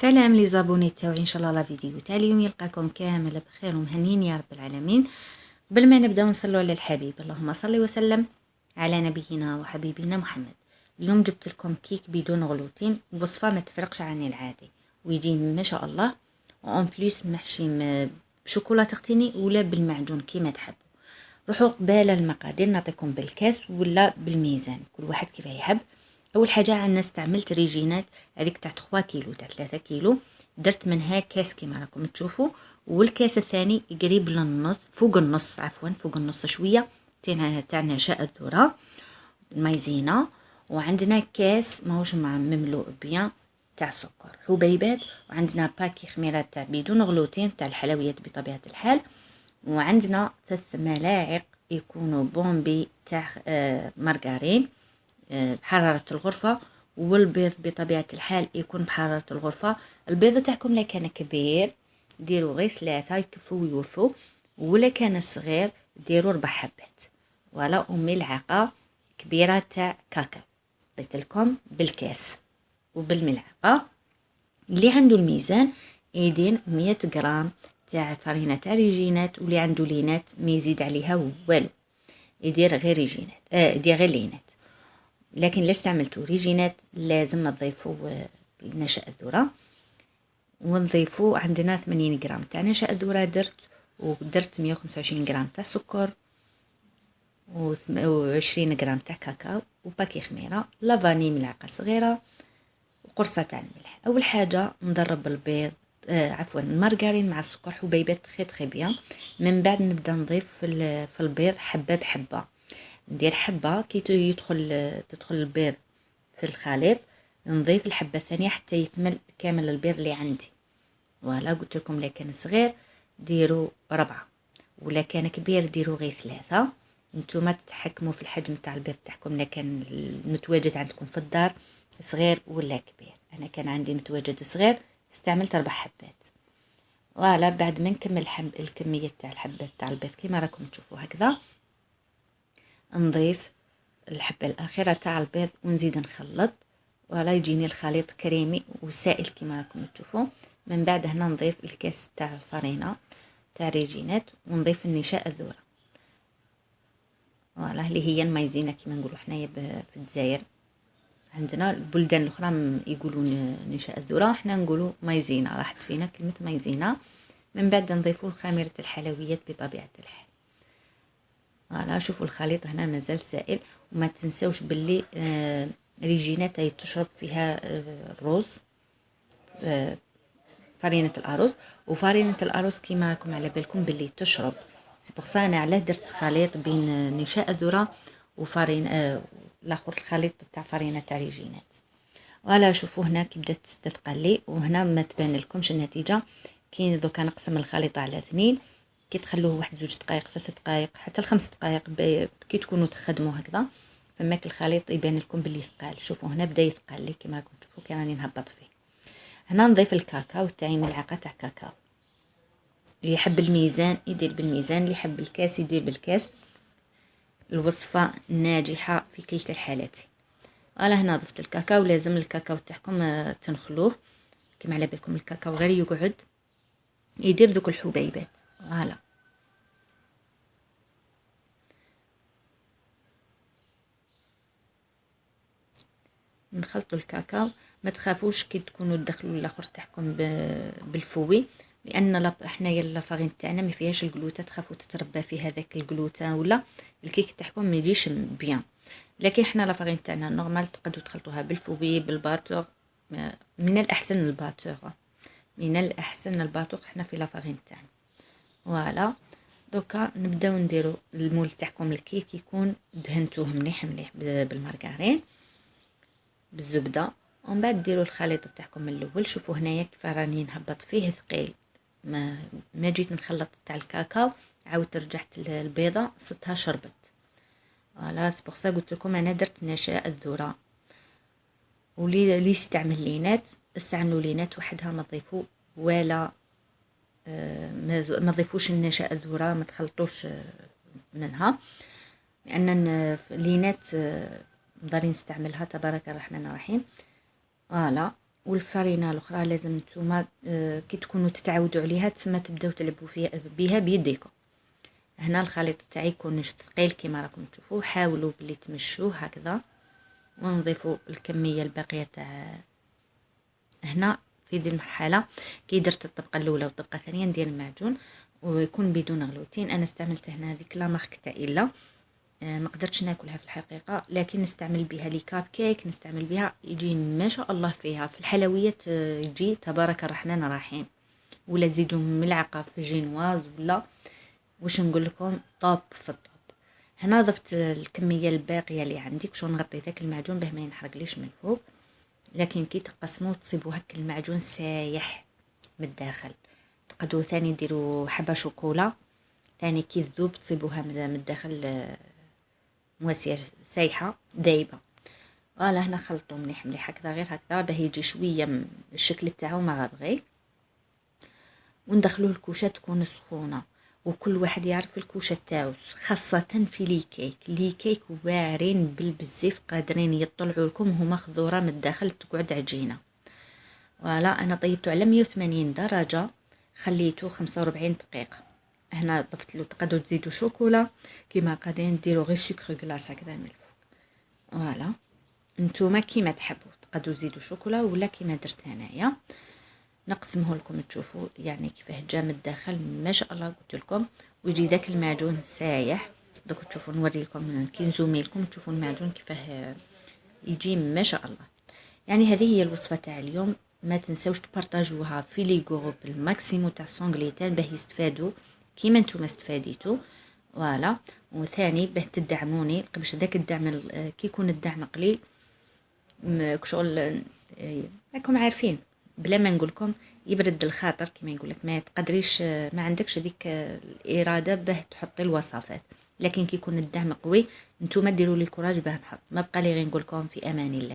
سلام لي زابوني تاوعي، ان شاء الله لا فيديو تاع اليوم يلقاكم كامل بخير ومهنيين يا رب العالمين. قبل ما نبداو نصلوا على الحبيب، اللهم صل وسلم على نبينا وحبيبنا محمد. اليوم جبت لكم كيك بدون غلوتين، وصفه ما تفرقش عن العادي، ويجي ما شاء الله اون بليس محشي بشوكولاته تختيني ولا بالمعجون كيما تحبوا. روحوا قبال المقادير نعطيكم بالكاس ولا بالميزان، كل واحد كيف يحب. اول حاجه عندنا استعملت ريجينات هذيك تاع 3 كيلو تاع 3 كيلو، درت منها كاس كيما راكم تشوفوا، والكاس الثاني قريب للنص، فوق النص عفوا فوق النص شويه تاع نشاء الذره المايزينا. وعندنا كاس ماهوش مملوء بيان تاع سكر حبيبات، وعندنا باكي خميرات تاع بدون غلوتين تاع الحلويات بطبيعه الحال، وعندنا 3 ملاعق يكونوا بومبي تاع مارغرين بحرارة الغرفة، والبيض بطبيعة الحال يكون بحرارة الغرفة. البيض تاعكم لا كان كبير ديروا غير 3 يكفوا ويوفوا، ولا كان صغير ديروا 4 حبات، ولا ملعقة كبيرة تاع كاكاو. قلت لكم بالكاس وبالملعقة. اللي عنده الميزان يدين 100 غرام تاع فرينه تاع ريجينات، واللي عنده لينات ما يزيد عليها والو، يدير غير ريجينات يدير غير لينات. لكن لا استعملتوا ريجينات لازم نضيفوا نشاء الذره، ونضيفوا عندنا 80 غرام تاع نشاء الذره ودرت 125 غرام تاع سكر و20 غرام تاع كاكاو، وباكي خميره، لافاني ملعقه صغيره، وقرصه تاع الملح. اول حاجه نضرب البيض عفوا المارغرين مع السكر حبيبات تخي بيان. من بعد نبدا نضيف في البيض حبه بحبه، ندير حبه كي تدخل البيض في الخليط، نضيف الحبه الثانيه حتى يكمل كامل البيض اللي عندي. ولا قلت لكم لا كان صغير ديروا 4، ولا كان كبير ديروا غير 3. نتوما تتحكموا في الحجم تاع البيض تاعكم، لا كان المتواجد عندكم في الدار صغير ولا كبير. انا كان عندي متواجد صغير استعملت 4 حبات. ولا بعد ما نكمل الكميه تاع الحبات تاع البيض كيما راكم تشوفوا هكذا، نضيف الحبه الاخيره تاع البيض ونزيد نخلط، ولا يجيني الخليط كريمي وسائل كيما راكم تشوفوا. من بعد هنا نضيف الكاس تاع فرينه تاع ريجينات، ونضيف النشاء الذره، ولا اللي هي المايزينا كيما نقولوا حنايا في الجزائر. عندنا البلدان الاخرى يقولون نشاء الذره، حنا نقولوا مايزينا، راحت فينا كلمه مايزينا. من بعد نضيفوا خميره الحلويات بطبيعه الحال. فوالا شوفوا الخليط هنا مازال سائل. وما تنسوش باللي ريجينات تشرب فيها الرز، فرينه الارز. وفرينه الارز كيما راكم على بالكم باللي تشرب، سي بوغ سا انا علاه درت خليط بين نشاء الذره وفرين الاخر الخليط تاع فرينه تاع ريجينات. ولا شوفوا هنا كي بدات تتقلي، وهنا ما تبان لكمش النتيجه. كاين دوكا نقسم الخليط على 2، كي تخلوه 1 2 دقائق 3 دقائق حتى ل5 دقائق كي تكونوا تخدموا هكذا، فماك الخليط يبان لكم باللي ثقال. شوفوا هنا بدا يثقل كيما راكم تشوفوا كي راني نهبط فيه. هنا نضيف الكاكاو تاعي، ملعقه تاع كاكاو. اللي يحب الميزان يدير بالميزان، اللي يحب الكاس يدير بالكاس. الوصفه ناجحه في كلتا الحالات. انا هنا ضفت الكاكاو، لازم الكاكاو تاعكم تنخلوه كيما على بالكم، الكاكاو غير يقعد يدير دوك الحبيبات. فوالا نخلطوا الكاكاو. ما تخافوش كي تكونوا تدخلوا الاخر تاعكم بالفوي، لان حنايا لافارين تاعنا ما فيهاش الجلوتا، تخافوا تتربى في هذاك الجلوتا ولا الكيك تاعكم ما يجيش بيان. لكن حنا لافارين تاعنا نورمال تقدروا تخلطوها بالفوي بالباتور، من الاحسن الباتور، من الاحسن الباتور حنا في لافارين تاعنا. فوالا دوكا نبداو نديرو المول تاعكم. الكيك يكون دهنتوه مليح مليح بالمارغرين بالزبده، ومن بعد ديروا الخليط تاعكم من الاول. شوفوا هنايا كيف راني نهبط فيه ثقيل، ما جيت نخلط تاع الكاكاو عاودت رجعت البيضه صدتها شربت. فوالا سبوغ قلت لكم انا درت نشاء الذره. واللي يستعمل لينات استعملوا لينات وحدها، ما تضيفوا ولا ما تضيفوش النشاء الذره، ما تخلطوش منها، لان اللينات نقدر نستعملها تبارك الرحمن الرحيم. فوالا والفرينه الاخرى لازم نتوما كي تكونوا تتعودوا عليها تسمى تبداو تلعبوا فيها بها بيديكم. هنا الخليط تاعي يكون ثقيل كما راكم تشوفوا، حاولوا بلي تمشوه هكذا ونضيفوا الكميه الباقيه تاع. هنا في دي المرحله كي درت الطبقه الاولى والطبقه الثانيه ندير المعجون ويكون بدون غلوتين. انا استعملت هنا هذيك لا مارك تاع إلا، ما قدرتش ناكلها في الحقيقه، لكن نستعمل بها لي كاب كيك، نستعمل بها يجي ما شاء الله فيها في الحلويات يجي تبارك الرحمن الرحيم. ولا زيدوا ملعقه في جينواز ولا واش نقول لكم طوب في الطوب. هنا ضفت الكميه الباقيه اللي عندي باش نغطي داك المعجون باه ما ينحرقليش من الفوق، لكن كي تقسموا تصيبوا هك المعجون سايح من الداخل. تقدروا ثاني ديروا حبه شوكولا ثاني كي تذوب تصيبوها من الداخل مواسير سايحه دايبه. فوالا هنا خلطوا مليح مليح هكذا غير هكذا باه يجي شويه الشكل تاعو ما غابغي. وندخلوه الكوشه تكون سخونه وكل واحد يعرف الكوشه تاعو، خاصه في لي كيك واعرين بالبزيف قادرين يطلعوا لكم هما خضوره من الداخل تقعد عجينه. ولا انا طيبته على 180 درجه خليته 45 دقيقه. هنا ضفت له تقدروا تزيدوا شوكولا كيما قادرين ديروا غير سكر غلاس هكذا من الفوق. فوالا نتوما كيما تحبوا تقدروا تزيدوا شوكولا ولا كيما درت انايا. نقسمه لكم تشوفوا يعني كيفاه جا من الداخل ما شاء الله قلت لكم، ويجي داك المعجون سايح. دوك تشوفوا نوري لكم كي نزومي لكم تشوفوا المعجون كيفاه يجي ما شاء الله. يعني هذه هي الوصفه تاع اليوم، ما تنساوش تبارطاجوها في لي جروب الماكسيمو تاع سونغليتان باه يستفادوا كيما نتوما استفاديتوا. فوالا وثاني باه تدعموني باش داك الدعم كي يكون الدعم قليل شغل راكم عارفين بلا ما نقولكم يبرد الخاطر كما يقولك، ما تقدريش ما عندكش ديك الاراده باه تحطي الوصفات، لكن كي يكون الدعم قوي نتوما ديروا لي كوراج باه نحط. ما بقى لي غير نقولكم في امان الله.